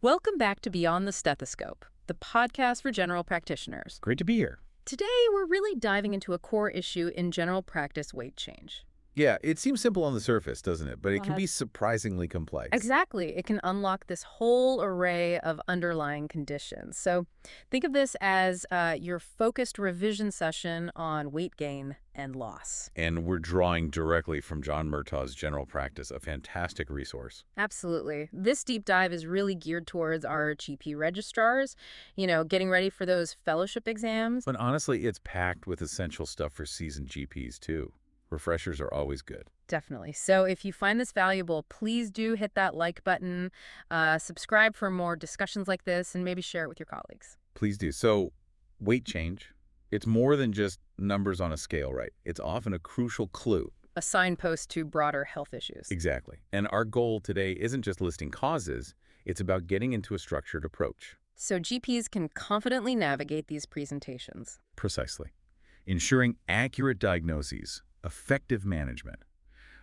Welcome back to Beyond the Stethoscope, the podcast for general practitioners. Great to be here. Today, we're really diving into a core issue in general practice: weight change. Yeah, it seems simple on the surface, doesn't it? But it can Uh, be surprisingly complex. Exactly. It can unlock this whole array of underlying conditions. So think of this as your focused revision session on weight gain and loss. And we're drawing directly from John Murtaugh's General Practice, a fantastic resource. Absolutely. This deep dive is really geared towards our GP registrars, getting ready for those fellowship exams. But honestly, it's packed with essential stuff for seasoned GPs, too. Refreshers are always good. Definitely. So if you find this valuable, please do hit that like button, subscribe for more discussions like this, and maybe share it with your colleagues. Please do. So, weight change, it's more than just numbers on a scale, right? It's often a crucial clue. A signpost to broader health issues. Exactly. And our goal today isn't just listing causes, it's about getting into a structured approach. So GPs can confidently navigate these presentations. Precisely. Ensuring accurate diagnoses, effective management.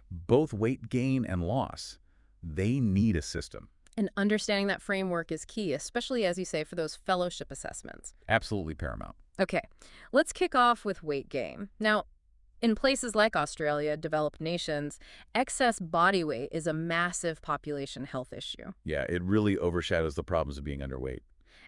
Both weight gain and loss, they need a system. And understanding that framework is key, especially, as you say, for those fellowship assessments. Absolutely paramount. Okay, let's kick off with weight gain. Now, in places like Australia, developed nations, excess body weight is a massive population health issue. Yeah, it really overshadows the problems of being underweight.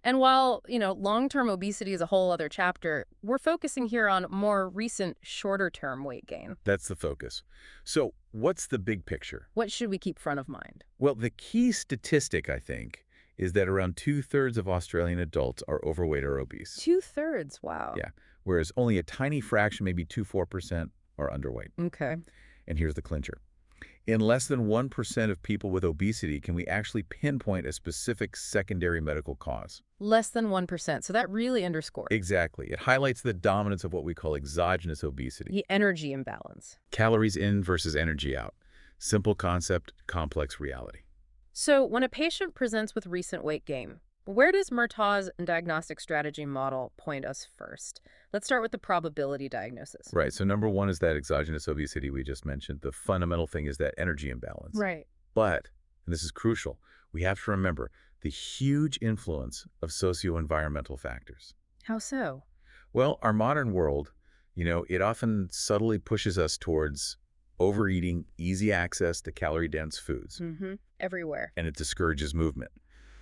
And while, long-term obesity is a whole other chapter, we're focusing here on more recent, shorter-term weight gain. That's the focus. So what's the big picture? What should we keep front of mind? Well, the key statistic, I think, is that around 2/3 of Australian adults are overweight or obese. 2/3, wow. Yeah, whereas only a tiny fraction, maybe 2–4%, are underweight. Okay. And here's the clincher. In less than 1% of people with obesity can we actually pinpoint a specific secondary medical cause. Less than 1%, so that really underscores Exactly. It highlights the dominance of what we call exogenous obesity. the energy imbalance. Calories in versus energy out. Simple concept, complex reality. So when a patient presents with recent weight gain, where does Murtaugh's diagnostic strategy model point us first? Let's start with the probability diagnosis. Right. So number one is that exogenous obesity we just mentioned. The fundamental thing is that energy imbalance. Right. But, and this is crucial, we have to remember the huge influence of socio-environmental factors. How so? Well, our modern world, it often subtly pushes us towards overeating, easy access to calorie-dense foods, Mm-hmm. Everywhere. and it discourages movement.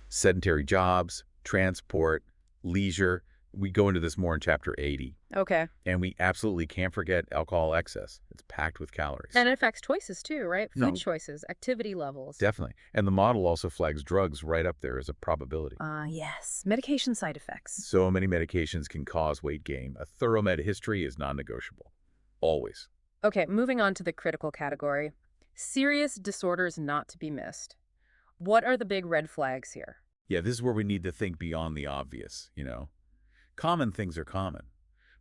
Sedentary jobs, transport, leisure. We go into this more in Chapter 80. Okay. And we absolutely can't forget alcohol excess. It's packed with calories. And it affects choices too, right? No. Food choices, activity levels. Definitely. And the model also flags drugs right up there as a probability. Yes. Medication side effects. So many medications can cause weight gain. A thorough med history is non-negotiable. Always. Okay, moving on to the critical category. Serious disorders not to be missed. What are the big red flags here? Yeah, this is where we need to think beyond the obvious, Common things are common,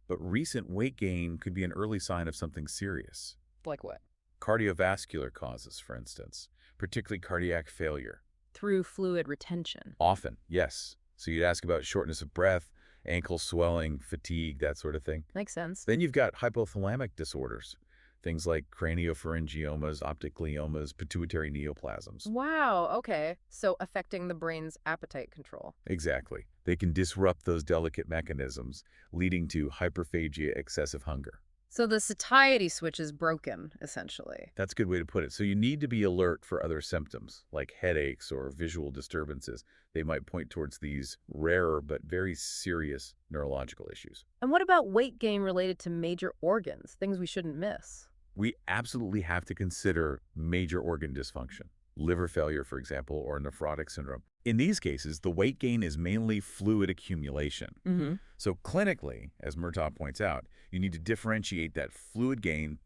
but recent weight gain could be an early sign of something serious. Like what? Cardiovascular causes, for instance, particularly cardiac failure. Through fluid retention. Often, yes. So you'd ask about shortness of breath, ankle swelling, fatigue, that sort of thing. Makes sense. Then you've got hypothalamic disorders, things like craniopharyngiomas, optic gliomas, pituitary neoplasms. Wow, okay. So affecting the brain's appetite control. Exactly. They can disrupt those delicate mechanisms, leading to hyperphagia, excessive hunger. So the satiety switch is broken, essentially. That's a good way to put it. So you need to be alert for other symptoms, like headaches or visual disturbances. They might point towards these rarer but very serious neurological issues. And what about weight gain related to major organs, things we shouldn't miss? We absolutely have to consider major organ dysfunction, liver failure, for example, or nephrotic syndrome. In these cases, the weight gain is mainly fluid accumulation. Mm-hmm. So clinically, as Murtaugh points out, you need to differentiate that fluid gain,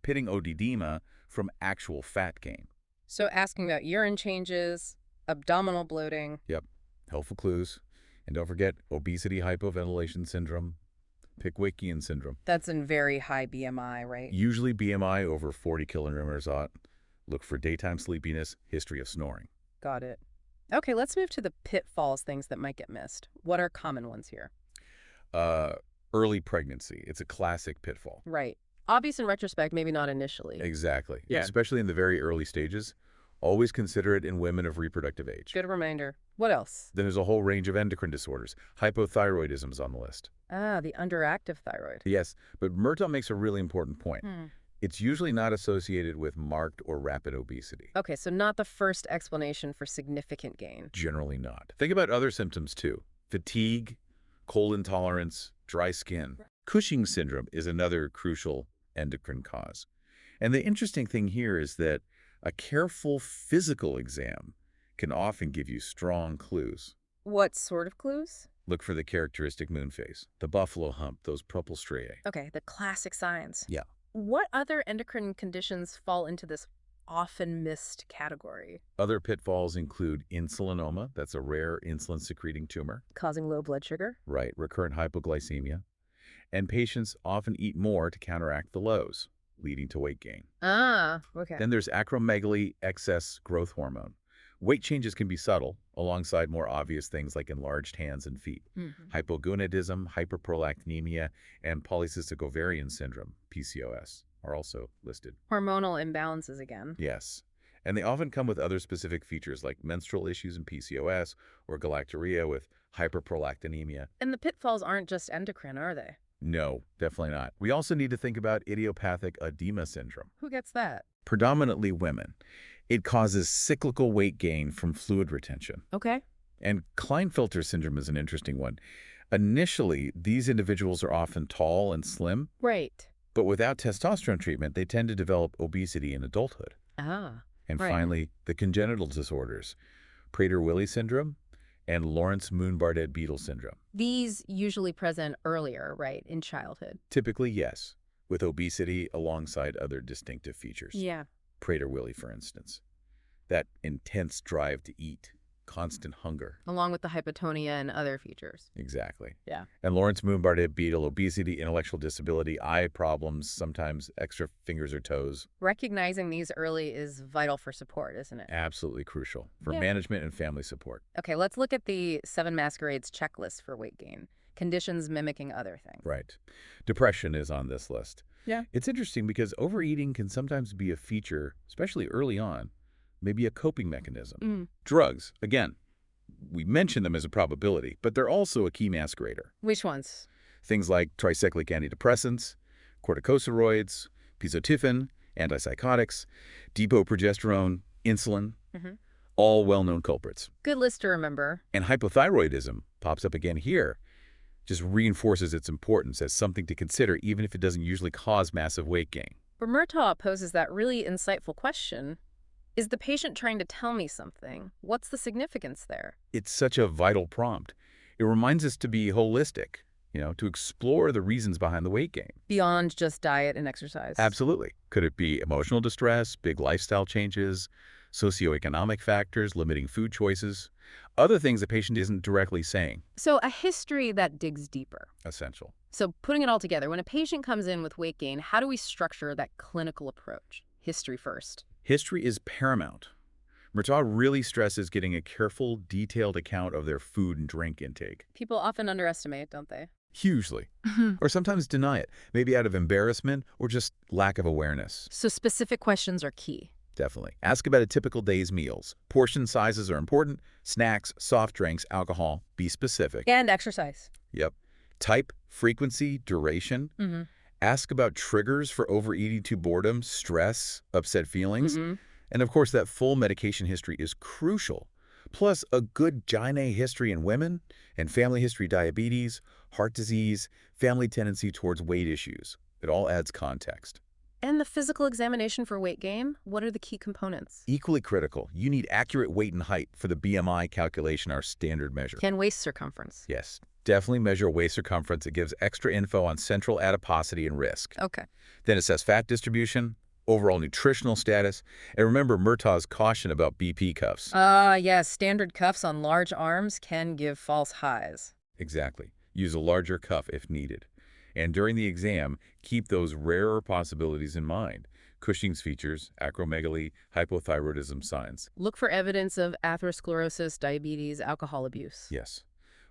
pitting odedema, from actual fat gain. So asking about urine changes, abdominal bloating. Yep, helpful clues. And don't forget obesity hypoventilation syndrome, Pickwickian syndrome. That's in very high BMI, right? Usually BMI over 40 kilograms ought. Look for daytime sleepiness, history of snoring. Got it. Okay, let's move to the pitfalls, things that might get missed. What are common ones here? Early pregnancy. It's a classic pitfall. Right. Obvious in retrospect, maybe not initially. Exactly. Yeah. Especially in the very early stages. Always consider it in women of reproductive age. Good reminder. What else? Then there's a whole range of endocrine disorders. Hypothyroidism's on the list. Ah, the underactive thyroid. Yes, but Murtaugh makes a really important point. Hmm. It's usually not associated with marked or rapid obesity. Okay, so not the first explanation for significant gain. Generally not. Think about other symptoms too. Fatigue, cold intolerance, dry skin. Cushing syndrome is another crucial endocrine cause. And the interesting thing here is that a careful physical exam can often give you strong clues. What sort of clues? Look for the characteristic moon phase, the buffalo hump, those purple striae. Okay, the classic signs. Yeah. What other endocrine conditions fall into this often missed category? Other pitfalls include insulinoma, that's a rare insulin-secreting tumor. Causing low blood sugar? Right, recurrent hypoglycemia. And patients often eat more to counteract the lows, leading to weight gain. Ah, okay. Then there's acromegaly, excess growth hormone. Weight changes can be subtle, alongside more obvious things like enlarged hands and feet. Hypogonadism, hyperprolactinemia, and polycystic ovarian syndrome, PCOS, are also listed. Hormonal imbalances again. Yes. And they often come with other specific features like menstrual issues in PCOS or galactorrhea with hyperprolactinemia. And the pitfalls aren't just endocrine, are they? No, definitely not. We also need to think about idiopathic edema syndrome. Who gets that? Predominantly women. It causes cyclical weight gain from fluid retention. Okay. And Klinefelter syndrome is an interesting one. Initially, these individuals are often tall and slim, Right. but without testosterone treatment, they tend to develop obesity in adulthood. Ah. And Right. finally, the congenital disorders, Prader-Willi syndrome and Lawrence-Moon-Bardet-Biedl syndrome. These usually present earlier, right, in childhood. Typically, yes, with obesity alongside other distinctive features. Yeah. Prader-Willi, for instance. That intense drive to eat, constant hunger. Along with the hypotonia and other features. Exactly. Yeah. And Lawrence-Moon-Bardet-Biedl, obesity, intellectual disability, eye problems, sometimes extra fingers or toes. Recognizing these early is vital for support, isn't it? Absolutely crucial for Yeah. management and family support. Okay, let's look at the 7 masquerades checklist for weight gain. Conditions mimicking other things. Right. Depression is on this list. Yeah. It's interesting because overeating can sometimes be a feature, especially early on, maybe a coping mechanism. Drugs, again, we mention them as a probability, but they're also a key masquerader. Which ones? Things like tricyclic antidepressants, corticosteroids, pizotifin, antipsychotics, depoprogesterone, insulin, all well-known culprits. Good list to remember. And hypothyroidism pops up again here, just reinforces its importance as something to consider even if it doesn't usually cause massive weight gain. But Murtaugh poses that really insightful question. Is the patient trying to tell me something? What's the significance there? It's such a vital prompt. It reminds us to be holistic, to explore the reasons behind the weight gain. Beyond just diet and exercise. Absolutely. Could it be emotional distress, big lifestyle changes, socioeconomic factors, limiting food choices, other things the patient isn't directly saying? So a history that digs deeper. Essential. So putting it all together, when a patient comes in with weight gain, how do we structure that clinical approach? History first. History is paramount. Murtaugh really stresses getting a careful, detailed account of their food and drink intake. People often underestimate, don't they? Hugely. Or sometimes deny it, maybe out of embarrassment or just lack of awareness. So specific questions are key. Definitely. Ask about a typical day's meals. Portion sizes are important. Snacks, soft drinks, alcohol. Be specific. And exercise. Yep. Type, frequency, duration. Ask about triggers for overeating to boredom, stress, upset feelings. And of course, that full medication history is crucial. Plus, a good gyne history in women and family history diabetes, heart disease, family tendency towards weight issues. It all adds context. And the physical examination for weight gain, what are the key components? Equally critical, you need accurate weight and height for the BMI calculation, our standard measure. Can waist circumference? Yes, definitely measure waist circumference. It gives extra info on central adiposity and risk. Okay. Then assess fat distribution, overall nutritional status, and remember Murtaugh's caution about BP cuffs. Yes, standard cuffs on large arms can give false highs. Exactly. Use a larger cuff if needed. And during the exam, keep those rarer possibilities in mind. Cushing's features, acromegaly, hypothyroidism signs. Look for evidence of atherosclerosis, diabetes, alcohol abuse. Yes.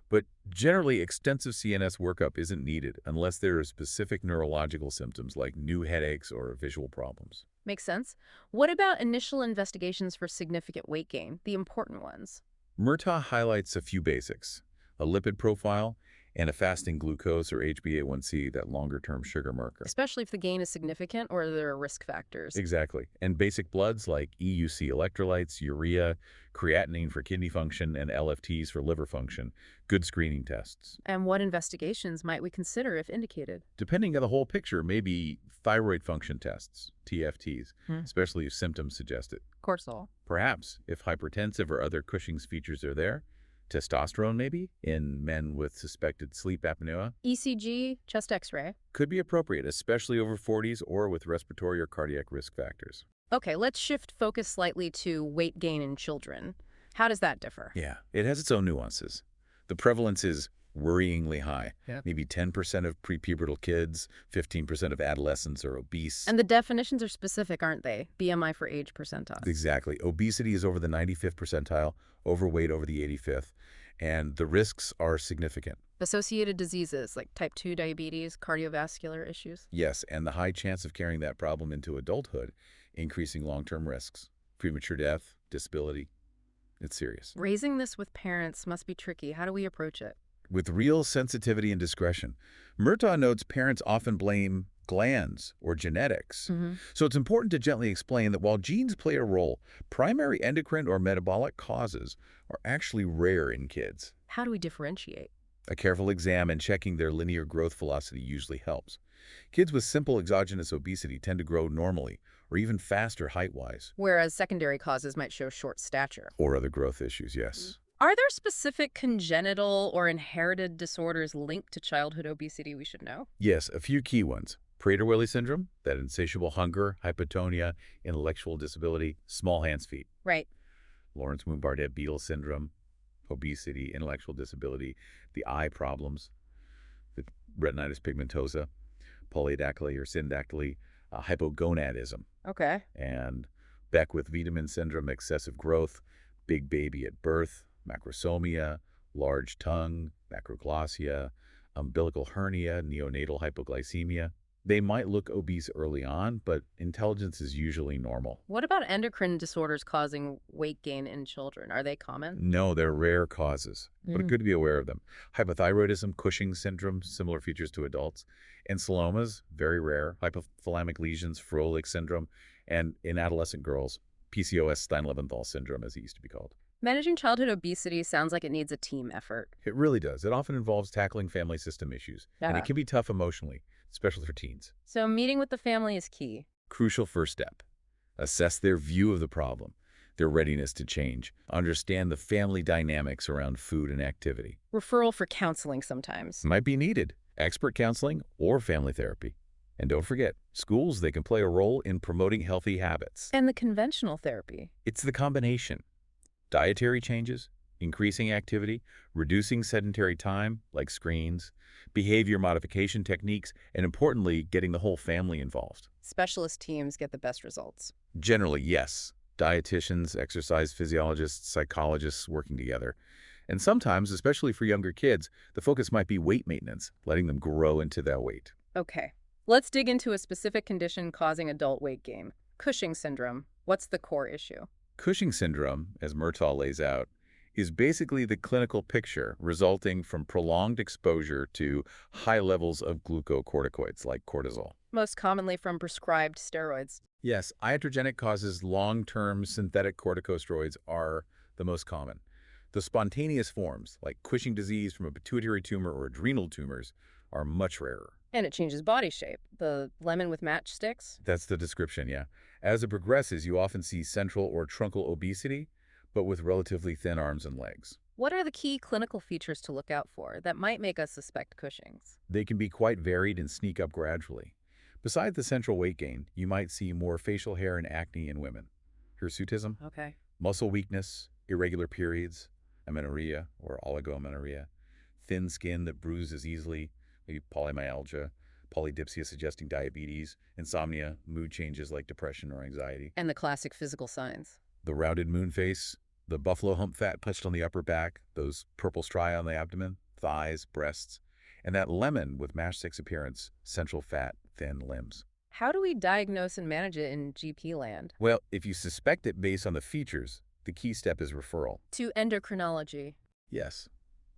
But generally, extensive CNS workup isn't needed unless there are specific neurological symptoms like new headaches or visual problems. Makes sense. What about initial investigations for significant weight gain, the important ones? Murtaugh highlights a few basics: a lipid profile and a fasting glucose or HbA1c, that longer-term sugar marker. Especially if the gain is significant or there are risk factors. Exactly. And basic bloods like EUC electrolytes, urea, creatinine for kidney function, and LFTs for liver function. Good screening tests. And what investigations might we consider if indicated? Depending on the whole picture, maybe thyroid function tests, TFTs, Hmm. especially if symptoms suggest it. Cortisol. Perhaps, if hypertensive or other Cushing's features are there, testosterone maybe, in men with suspected sleep apnea, ECG, chest x-ray. could be appropriate, especially over 40s or with respiratory or cardiac risk factors. Okay, let's shift focus slightly to weight gain in children. How does that differ? Yeah, it has its own nuances. The prevalence is worryingly high. Yeah. Maybe 10% of prepubertal kids, 15% of adolescents are obese. And the definitions are specific, aren't they? BMI for age percentile. Exactly. Obesity is over the 95th percentile, overweight over the 85th, and the risks are significant. Associated diseases like type 2 diabetes, cardiovascular issues. Yes, and the high chance of carrying that problem into adulthood, increasing long-term risks. Premature death, disability. It's serious. Raising this with parents must be tricky. How do we approach it? With real sensitivity and discretion. Murtaugh notes parents often blame glands or genetics. So it's important to gently explain that while genes play a role, primary endocrine or metabolic causes are actually rare in kids. How do we differentiate? A careful exam and checking their linear growth velocity usually helps. Kids with simple exogenous obesity tend to grow normally or even faster height-wise. Whereas secondary causes might show short stature. Or other growth issues, yes. Are there specific congenital or inherited disorders linked to childhood obesity we should know? Yes, a few key ones. Prader-Willi syndrome, that insatiable hunger, hypotonia, intellectual disability, small hands, feet. Right. Lawrence-Moon-Bardet-Beetle syndrome, obesity, intellectual disability, the eye problems, the retinitis pigmentosa, polydactyly or syndactyly, hypogonadism, Okay. and Beckwith-Wiedemann syndrome, excessive growth, big baby at birth, macrosomia, large tongue, macroglossia, umbilical hernia, neonatal hypoglycemia. They might look obese early on, but intelligence is usually normal. What about endocrine disorders causing weight gain in children? Are they common? No, they're rare causes, but good to be aware of them. Hypothyroidism, Cushing syndrome, similar features to adults. Encelomas, very rare. Hypothalamic lesions, Froelich syndrome. And in adolescent girls, PCOS, Stein-Leventhal syndrome, as it used to be called. Managing childhood obesity sounds like it needs a team effort. It really does. It often involves tackling family system issues, and Yeah. it can be tough emotionally, especially for teens. So meeting with the family is key. Crucial first step. Assess their view of the problem, their readiness to change. Understand the family dynamics around food and activity. Referral for counseling sometimes. Might be needed. Expert counseling or family therapy. And don't forget, schools, they can play a role in promoting healthy habits. And the conventional therapy. It's the combination. Dietary changes, increasing activity, reducing sedentary time, like screens, behavior modification techniques, and importantly, getting the whole family involved. Specialist teams get the best results. Generally, yes. Dietitians, exercise physiologists, psychologists working together. And sometimes, especially for younger kids, the focus might be weight maintenance, letting them grow into that weight. Okay. Let's dig into a specific condition causing adult weight gain. Cushing syndrome. What's the core issue? Cushing syndrome, as Murtaugh lays out, is basically the clinical picture resulting from prolonged exposure to high levels of glucocorticoids like cortisol. Most commonly from prescribed steroids. Yes, iatrogenic causes, long-term synthetic corticosteroids, are the most common. The spontaneous forms, like Cushing disease from a pituitary tumor or adrenal tumors, are much rarer. And it changes body shape. The lemon with matchsticks? That's the description, yeah. As it progresses, you often see central or truncal obesity, but with relatively thin arms and legs. What are the key clinical features to look out for that might make us suspect Cushing's? They can be quite varied and sneak up gradually. Besides the central weight gain, you might see more facial hair and acne in women, hirsutism, Okay. muscle weakness, irregular periods, amenorrhea or oligomenorrhea, thin skin that bruises easily, maybe polymyalgia, polydipsia suggesting diabetes, insomnia, mood changes like depression or anxiety. And the classic physical signs. The rounded moon face, the buffalo hump fat touched on the upper back, those purple stria on the abdomen, thighs, breasts, and that lemon with matchsticks appearance, central fat, thin limbs. How do we diagnose and manage it in GP land? Well, if you suspect it based on the features, the key step is referral. To endocrinology. Yes,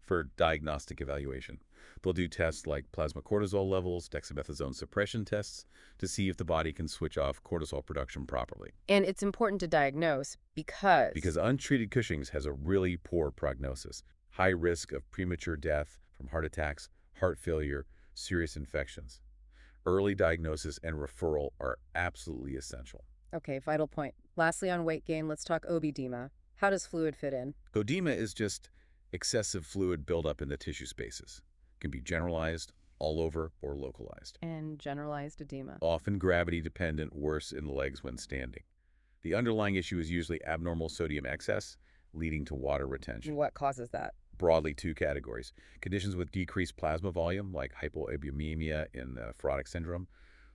for diagnostic evaluation. They'll do tests like plasma cortisol levels, dexamethasone suppression tests to see if the body can switch off cortisol production properly. And it's important to diagnose because Because untreated Cushing's has a really poor prognosis, high risk of premature death from heart attacks, heart failure, serious infections. Early diagnosis and referral are absolutely essential. Okay, vital point. Lastly, on weight gain, let's talk obedema. How does fluid fit in? Edema is just excessive fluid buildup in the tissue spaces. It can be generalized, all over, or localized. And generalized edema. Often gravity dependent, worse in the legs when standing. The underlying issue is usually abnormal sodium excess, leading to water retention. What causes that? Broadly, two categories. Conditions with decreased plasma volume, like hypoalbuminemia in nephrotic syndrome,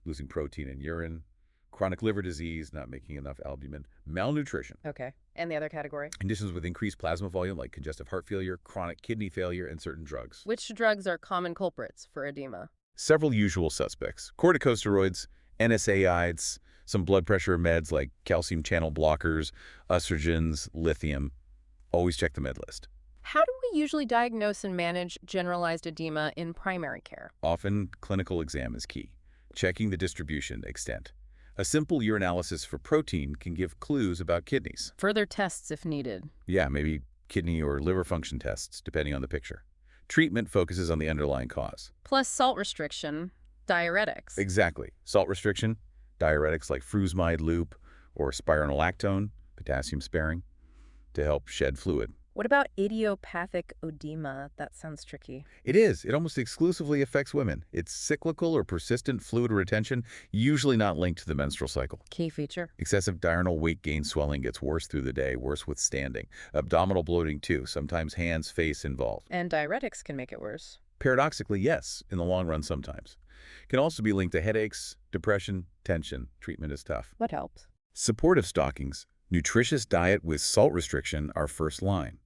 losing protein in urine, chronic liver disease, not making enough albumin, malnutrition. Okay. And the other category? Conditions with increased plasma volume, like congestive heart failure, chronic kidney failure, and certain drugs. Which drugs are common culprits for edema? Several usual suspects: corticosteroids, NSAIDs, some blood pressure meds like calcium channel blockers, estrogens, lithium. Always check the med list. How do we usually diagnose and manage generalized edema in primary care? Often, clinical exam is key, checking the distribution extent. A simple urinalysis for protein can give clues about kidneys. Further tests if needed. Yeah, maybe kidney or liver function tests, depending on the picture. Treatment focuses on the underlying cause. Plus salt restriction, diuretics. Exactly. Salt restriction, diuretics like frusemide loop or spironolactone, potassium sparing, to help shed fluid. What about idiopathic edema? That sounds tricky. It is. It almost exclusively affects women. It's cyclical or persistent fluid retention, usually not linked to the menstrual cycle. Key feature. Excessive diurnal weight gain swelling gets worse through the day, worse with standing. Abdominal bloating too, sometimes hands, face involved. And diuretics can make it worse. Paradoxically, yes, in the long run sometimes. Can also be linked to headaches, depression, tension. Treatment is tough. What helps? Supportive stockings, nutritious diet with salt restriction are first line.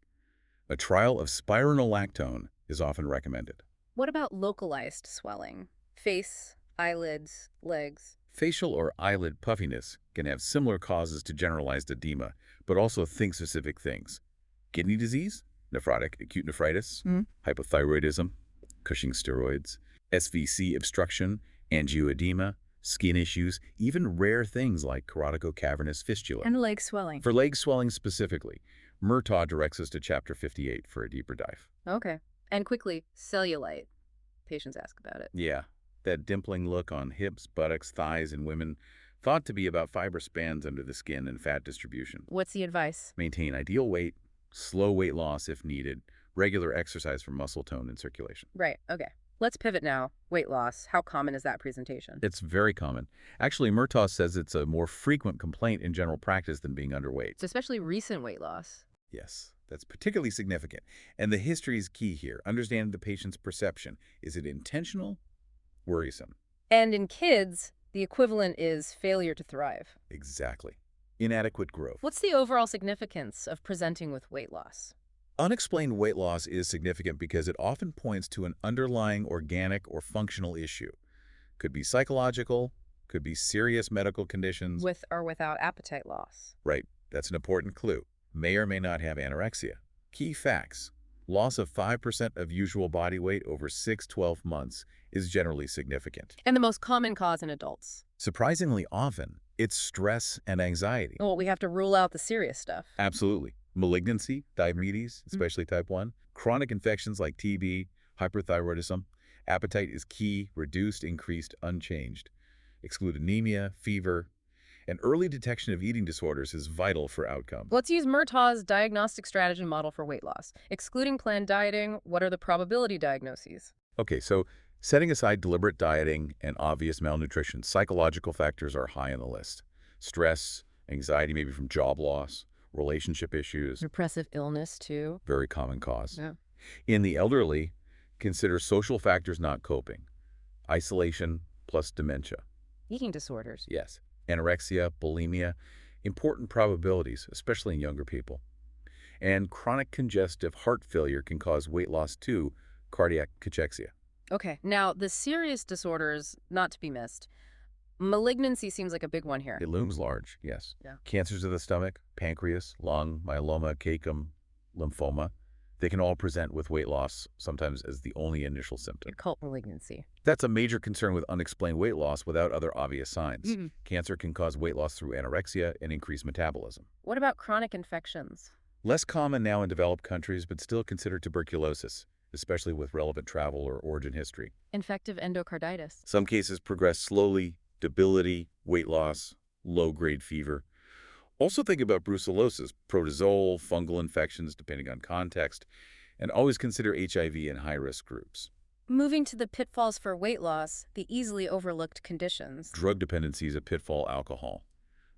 A trial of spironolactone is often recommended. What about localized swelling? Face, eyelids, legs. Facial or eyelid puffiness can have similar causes to generalized edema, but also think-specific things. Kidney disease, nephrotic acute nephritis, hypothyroidism, Cushing steroids, SVC obstruction, angioedema, skin issues, even rare things like corticocavernous fistula. And leg swelling. For leg swelling specifically, Murtaugh directs us to Chapter 58 for a deeper dive. Okay. And quickly, cellulite. Patients ask about it. Yeah, that dimpling look on hips, buttocks, thighs in women, thought to be about fiber spans under the skin and fat distribution. What's the advice? Maintain ideal weight, slow weight loss if needed, regular exercise for muscle tone and circulation. Right. Okay. Let's pivot now. Weight loss. How common is that presentation? It's very common. Actually, Murtaugh says it's a more frequent complaint in general practice than being underweight. It's especially recent weight loss. Yes, that's particularly significant. And the history is key here. Understanding the patient's perception. Is it intentional? Worrisome. And in kids, the equivalent is failure to thrive. Exactly. Inadequate growth. What's the overall significance of presenting with weight loss? Unexplained weight loss is significant because it often points to an underlying organic or functional issue. Could be psychological, could be serious medical conditions. With or without appetite loss. Right, that's an important clue. May or may not have anorexia. Key facts. Loss of 5% of usual body weight over 6-12 months is generally significant. And the most common cause in adults. Surprisingly often, it's stress and anxiety. Well, we have to rule out the serious stuff. Absolutely. Malignancy, diabetes, especially type 1, chronic infections like TB, hyperthyroidism. Appetite is key, reduced, increased, unchanged. Exclude anemia, fever, and early detection of eating disorders is vital for outcome. Let's use Murtaugh's diagnostic strategy model for weight loss. Excluding planned dieting, what are the probability diagnoses? Okay, so setting aside deliberate dieting and obvious malnutrition, psychological factors are high on the list. Stress, anxiety maybe from job loss, relationship issues, Depressive illness, too. very common cause. Yeah. In the elderly, consider social factors not coping. Isolation plus dementia. Eating disorders. Yes. Anorexia, bulimia, important probabilities, especially in younger people. And chronic congestive heart failure can cause weight loss too, cardiac cachexia. Okay, now the serious disorders not to be missed. Malignancy seems like a big one here. It looms large, yes. Yeah. Cancers of the stomach, pancreas, lung, myeloma, cacum, lymphoma, they can all present with weight loss, sometimes as the only initial symptom. Occult malignancy. That's a major concern with unexplained weight loss without other obvious signs. Mm. Cancer can cause weight loss through anorexia and increased metabolism. What about chronic infections? Less common now in developed countries, but still considered tuberculosis, especially with relevant travel or origin history. Infective endocarditis. Some cases progress slowly, debility, weight loss, low-grade fever. Also think about brucellosis, protozoal, fungal infections, depending on context, and always consider HIV in high-risk groups. Moving to the pitfalls for weight loss, the easily overlooked conditions. Drug dependency is a pitfall. Alcohol.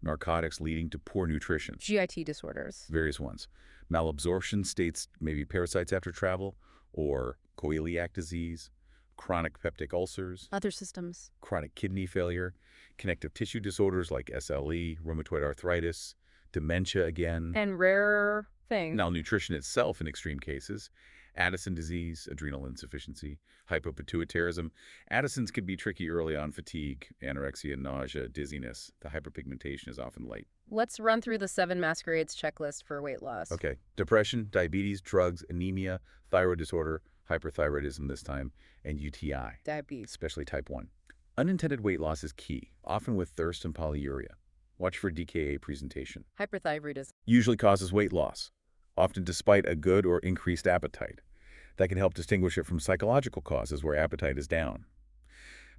Narcotics leading to poor nutrition. GIT disorders. Various ones. Malabsorption states maybe parasites after travel, or coeliac disease, chronic peptic ulcers, Other systems. chronic kidney failure, connective tissue disorders like SLE, rheumatoid arthritis, dementia again, And rarer things. malnutrition itself in extreme cases, Addison disease, adrenal insufficiency, hypopituitarism. Addison's can be tricky early on: fatigue, anorexia, nausea, dizziness. The hyperpigmentation is often late. Let's run through the 7 masquerades checklist for weight loss. Okay, depression, diabetes, drugs, anemia, thyroid disorder, hyperthyroidism this time, and UTI, Diabetes. especially type 1. Unintended weight loss is key, often with thirst and polyuria. Watch for DKA presentation. Hyperthyroidism. Usually causes weight loss, often despite a good or increased appetite. That can help distinguish it from psychological causes where appetite is down.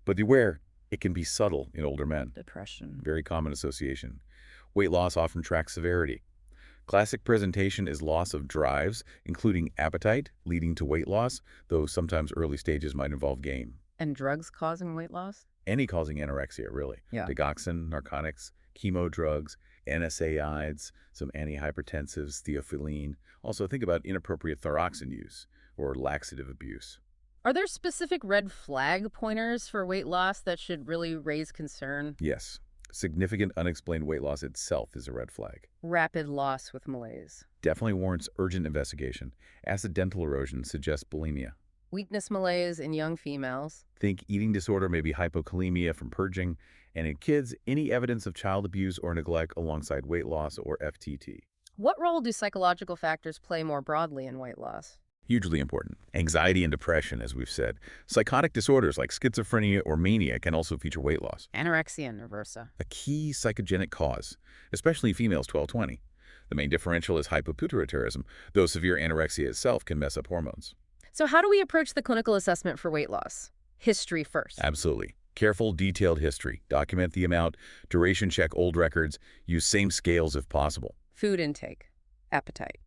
But beware, it can be subtle in older men. Depression. Very common association. Weight loss often tracks severity. Classic presentation is loss of drives, including appetite, leading to weight loss, though sometimes early stages might involve gain. And drugs causing weight loss? Any causing anorexia, really. Yeah. Digoxin, narcotics, chemo drugs, NSAIDs, some antihypertensives, theophylline. Also, think about inappropriate thyroxine use or laxative abuse. Are there specific red flag pointers for weight loss that should really raise concern? Yes, significant unexplained weight loss itself is a red flag. Rapid loss with malaise. Definitely warrants urgent investigation. Acid dental erosion suggests bulimia. Weakness malaise in young females. Think eating disorder, maybe hypokalemia from purging. And in kids, any evidence of child abuse or neglect alongside weight loss or FTT. What role do psychological factors play more broadly in weight loss? Hugely important. Anxiety and depression, as we've said. Psychotic disorders like schizophrenia or mania can also feature weight loss. Anorexia nervosa. A key psychogenic cause, especially in females 12-20. The main differential is hypopituitarism, though severe anorexia itself can mess up hormones. So how do we approach the clinical assessment for weight loss? History first. Absolutely. Careful, detailed history. Document the amount, duration check old records, use same scales if possible. Food intake. Appetite.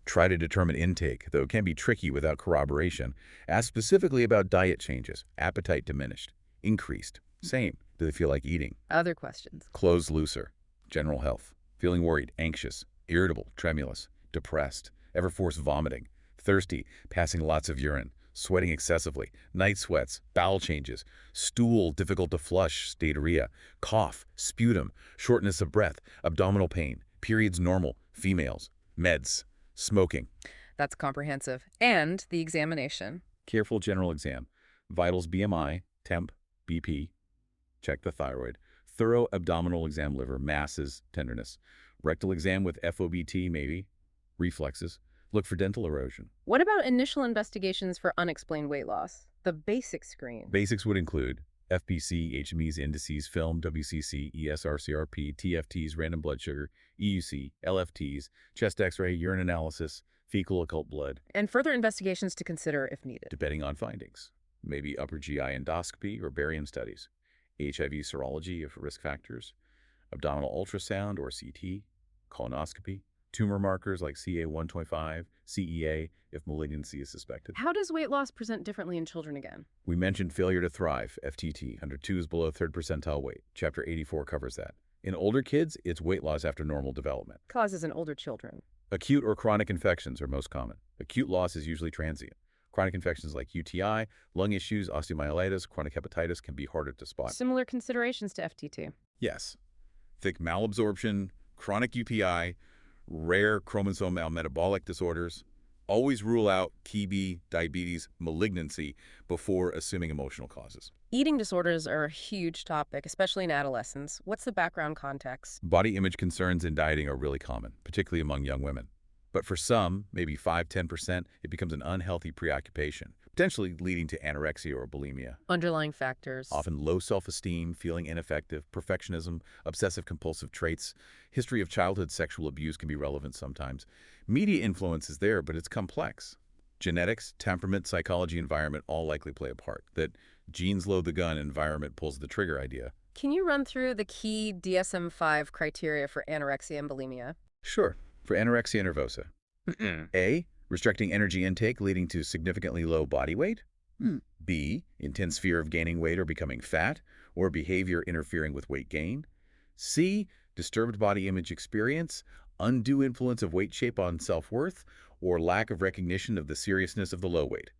Try to determine intake, though it can be tricky without corroboration. Ask specifically about diet changes. Appetite diminished. Increased. Same. Do they feel like eating? Other questions. Clothes looser. General health. Feeling worried, anxious, irritable, tremulous, depressed, ever force vomiting, thirsty, passing lots of urine, sweating excessively, night sweats, bowel changes, stool difficult to flush, steatorrhea, cough, sputum, shortness of breath, abdominal pain, periods normal, females, meds, smoking. That's comprehensive. And the examination. Careful general exam. Vitals BMI, temp, BP. Check the thyroid. Thorough abdominal exam, liver, masses, tenderness. Rectal exam with FOBT maybe. Reflexes. Look for dental erosion. What about initial investigations for unexplained weight loss? The basic screen. Basics would include FBC, HMEs, indices, film, WCC, ESRCRP, TFTs, random blood sugar, EUC, LFTs, chest x-ray, urine analysis, fecal occult blood, And further investigations to consider if needed. depending on findings. Maybe upper GI endoscopy or barium studies, HIV serology if risk factors, abdominal ultrasound or CT, colonoscopy, tumor markers like CA-125, CEA if malignancy is suspected. How does weight loss present differently in children again? We mentioned failure to thrive, FTT, 102 is below third percentile weight. Chapter 84 covers that. In older kids, it's weight loss after normal development. Causes in older children. Acute or chronic infections are most common. Acute loss is usually transient. Chronic infections like UTI, lung issues, osteomyelitis, chronic hepatitis can be harder to spot. Similar considerations to FTT. Yes. Thick malabsorption, chronic UTI, rare chromosome metabolic disorders, Always rule out TB, diabetes, malignancy before assuming emotional causes. Eating disorders are a huge topic, especially in adolescents. What's the background context? Body image concerns and dieting are really common, particularly among young women. But for some, maybe 5–10%, it becomes an unhealthy preoccupation, potentially leading to anorexia or bulimia. Underlying factors. Often low self-esteem, feeling ineffective, perfectionism, obsessive-compulsive traits, history of childhood sexual abuse can be relevant sometimes. Media influence is there, but it's complex. Genetics, temperament, psychology, environment all likely play a part. That genes load the gun, environment pulls the trigger idea. Can you run through the key DSM-5 criteria for anorexia and bulimia? Sure. For anorexia nervosa. A. Restricting energy intake leading to significantly low body weight. B. Intense fear of gaining weight or becoming fat, or behavior interfering with weight gain. C. Disturbed body image experience, undue influence of weight shape on self-worth, or lack of recognition of the seriousness of the low weight.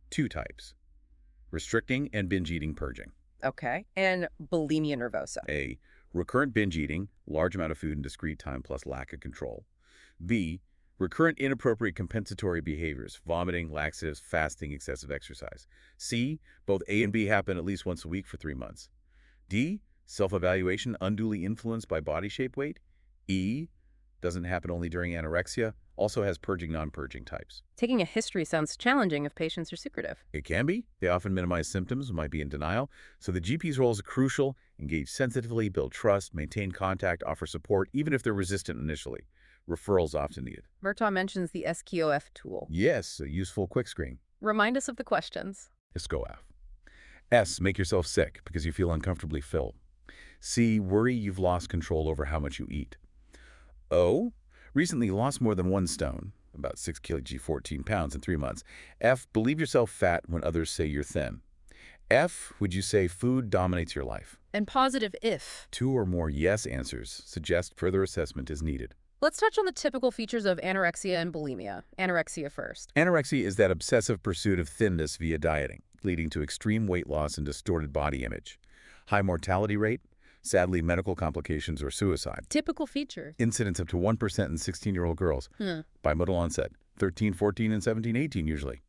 2 types. Restricting and binge eating purging. Okay. And bulimia nervosa. A. Recurrent binge eating, large amount of food in discrete time plus lack of control. B. Recurrent inappropriate compensatory behaviors, vomiting, laxatives, fasting, excessive exercise. C. Both A and B happen at least once a week for 3 months. D. Self-evaluation unduly influenced by body shape weight. E. Doesn't happen only during anorexia, also has purging, non-purging types. Taking a history sounds challenging if patients are secretive. It can be. They often minimize symptoms, might be in denial. So the GP's role is crucial. Engage sensitively, build trust, maintain contact, offer support, even if they're resistant initially. Referrals often needed. Murtaugh mentions the SQOF tool. Yes, a useful quick screen. Remind us of the questions. SQOF. S. Make yourself sick because you feel uncomfortably full. C. Worry you've lost control over how much you eat. O. Recently lost more than 1 stone, about 6 kg, 14 pounds in 3 months. F. Believe yourself fat when others say you're thin. F. Would you say food dominates your life? And positive if. 2 or more yes answers suggest further assessment is needed. Let's touch on the typical features of anorexia and bulimia. Anorexia first. Anorexia is that obsessive pursuit of thinness via dieting, leading to extreme weight loss and distorted body image. High mortality rate, sadly medical complications or suicide. Typical feature. Incidence up to 1% in 16-year-old girls. Bimodal onset, 13, 14, and 17, 18 usually.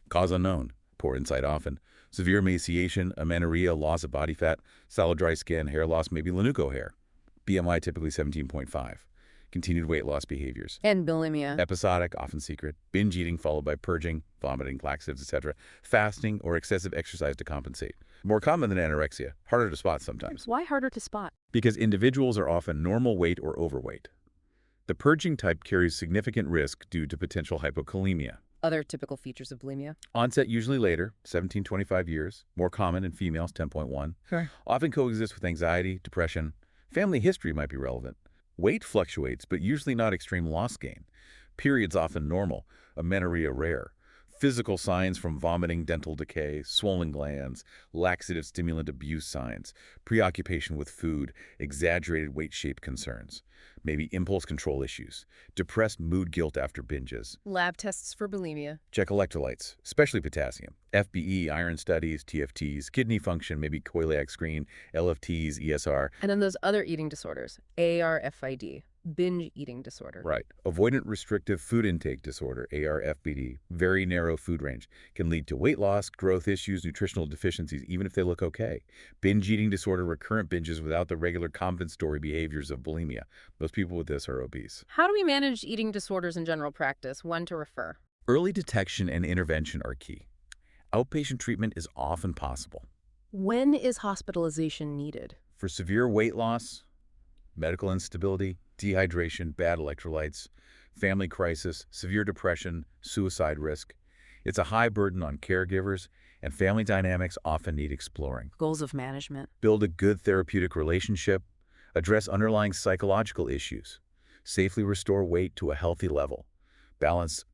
Cause unknown, poor insight often. Severe emaciation, amenorrhea, loss of body fat, sallow dry skin, hair loss, maybe Lanuco hair. BMI typically 17.5. Continued weight loss behaviors. And bulimia. Episodic, often secret. Binge eating followed by purging, vomiting, laxatives, etc. Fasting or excessive exercise to compensate. More common than anorexia. Harder to spot sometimes. Why harder to spot? Because individuals are often normal weight or overweight. The purging type carries significant risk due to potential hypokalemia. Other typical features of bulimia. Onset usually later, 17–25 years. More common in females, 10.1. Okay. Often coexists with anxiety, depression. Family history might be relevant. Weight fluctuates, but usually not extreme loss gain. Periods often normal, amenorrhea rare. Physical signs from vomiting, dental decay, swollen glands, laxative stimulant abuse signs, preoccupation with food, exaggerated weight shape concerns, maybe impulse control issues, depressed mood guilt after binges. Lab tests for bulimia. Check electrolytes, especially potassium, FBE, iron studies, TFTs, kidney function, maybe coeliac screen, LFTs, ESR. And then those other eating disorders, ARFID, binge eating disorder. Right. Avoidant restrictive food intake disorder, ARFBD, very narrow food range, can lead to weight loss, growth issues, nutritional deficiencies, even if they look okay. Binge eating disorder, recurrent binges without the regular compensatory behaviors of bulimia. Most people with this are obese. How do we manage eating disorders in general practice? When to refer? Early detection and intervention are key. Outpatient treatment is often possible. When is hospitalization needed? For severe weight loss, medical instability, dehydration, bad electrolytes, family crisis, severe depression, suicide risk. It's a high burden on caregivers, and family dynamics often need exploring. Goals of management. Build a good therapeutic relationship, address underlying psychological issues, safely restore weight to a healthy level, balance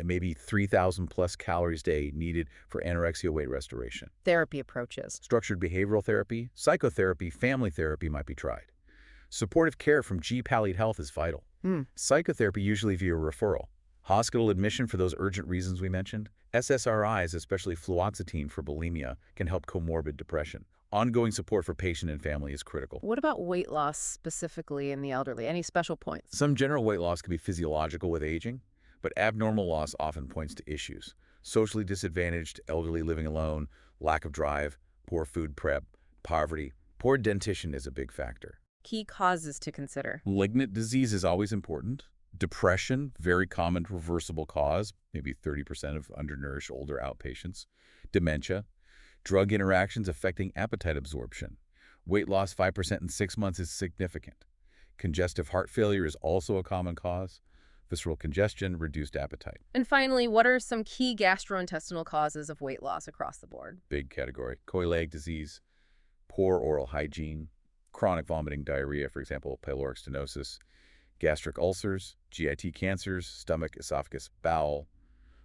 maybe 3,000 plus calories a day needed for anorexia weight restoration. Therapy approaches. Structured behavioral therapy, psychotherapy, family therapy might be tried. Supportive care from G-Pallied Health is vital. Psychotherapy usually via referral. Hospital admission for those urgent reasons we mentioned. SSRIs, especially fluoxetine for bulimia, can help comorbid depression. Ongoing support for patient and family is critical. What about weight loss specifically in the elderly? Any special points? Some general weight loss can be physiological with aging, But abnormal loss often points to issues. Socially disadvantaged, elderly living alone, lack of drive, poor food prep, poverty. Poor dentition is a big factor. Key causes to consider. Malignant disease is always important. Depression, very common reversible cause, maybe 30% of undernourished older outpatients. Dementia. Drug interactions affecting appetite absorption. Weight loss 5% in 6 months is significant. Congestive heart failure is also a common cause. Visceral congestion, reduced appetite. And finally, what are some key gastrointestinal causes of weight loss across the board? Big category. Celiac disease, poor oral hygiene, chronic vomiting, diarrhea, for example, pyloric stenosis, gastric ulcers, GIT cancers, stomach, esophagus, bowel,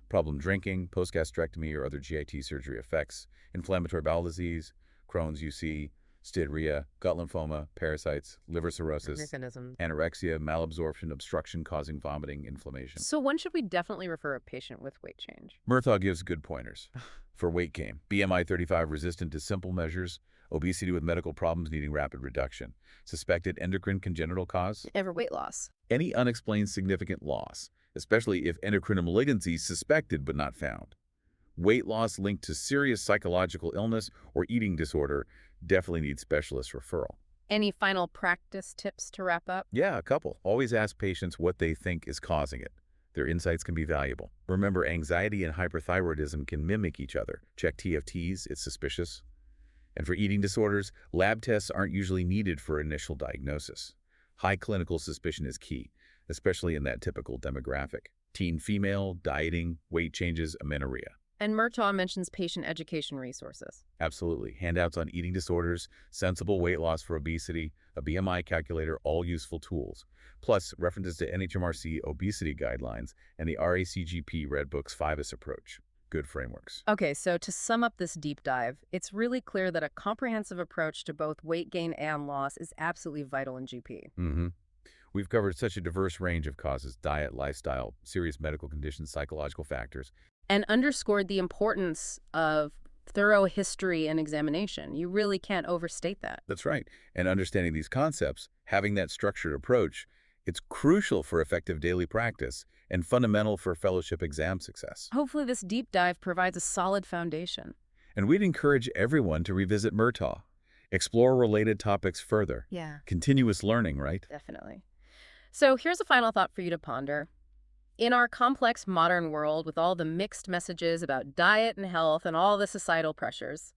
problem drinking, post-gastrectomy or other GIT surgery effects, inflammatory bowel disease, Crohn's UC, styria, gut lymphoma, parasites, liver cirrhosis, Mechanisms. anorexia, malabsorption, obstruction causing vomiting, inflammation. So when should we definitely refer a patient with weight change? Murtaugh gives good pointers. For weight gain, BMI 35 resistant to simple measures, obesity with medical problems needing rapid reduction, suspected endocrine congenital cause, Ever weight loss. any unexplained significant loss, especially if endocrine malignancy suspected but not found. Weight loss linked to serious psychological illness or eating disorder definitely needs specialist referral. Any final practice tips to wrap up? Yeah, a couple. Always ask patients what they think is causing it. Their insights can be valuable. Remember, anxiety and hyperthyroidism can mimic each other. Check TFTs, it's suspicious. And for eating disorders, lab tests aren't usually needed for initial diagnosis. High clinical suspicion is key, especially in that typical demographic. Teen female, dieting, weight changes, amenorrhea. And Murtaugh mentions patient education resources. Absolutely. Handouts on eating disorders, sensible weight loss for obesity, a BMI calculator, all useful tools. Plus, references to NHMRC obesity guidelines and the RACGP Red Book's 5S approach. Good frameworks. Okay, so to sum up this deep dive, it's really clear that a comprehensive approach to both weight gain and loss is absolutely vital in GP. We've covered such a diverse range of causes: diet, lifestyle, serious medical conditions, psychological factors. And underscored the importance of thorough history and examination. You really can't overstate that. That's right. And understanding these concepts, having that structured approach, it's crucial for effective daily practice and fundamental for fellowship exam success. Hopefully this deep dive provides a solid foundation. And we'd encourage everyone to revisit Murtaugh, explore related topics further. Yeah, Continuous learning, right? definitely. So here's a final thought for you to ponder. In our complex modern world with all the mixed messages about diet and health and all the societal pressures,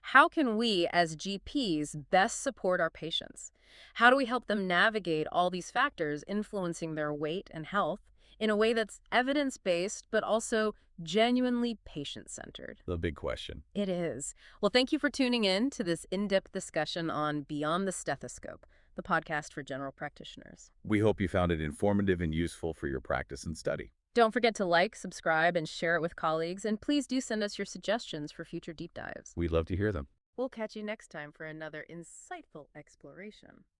how can we as GPs best support our patients? How do we help them navigate all these factors influencing their weight and health in a way that's evidence-based but also genuinely patient-centered? The big question. It is. Well, thank you for tuning in to this in-depth discussion on Beyond the Stethoscope, the podcast for general practitioners. We hope you found it informative and useful for your practice and study. Don't forget to like, subscribe, and share it with colleagues, and please do send us your suggestions for future deep dives. We'd love to hear them. We'll catch you next time for another insightful exploration.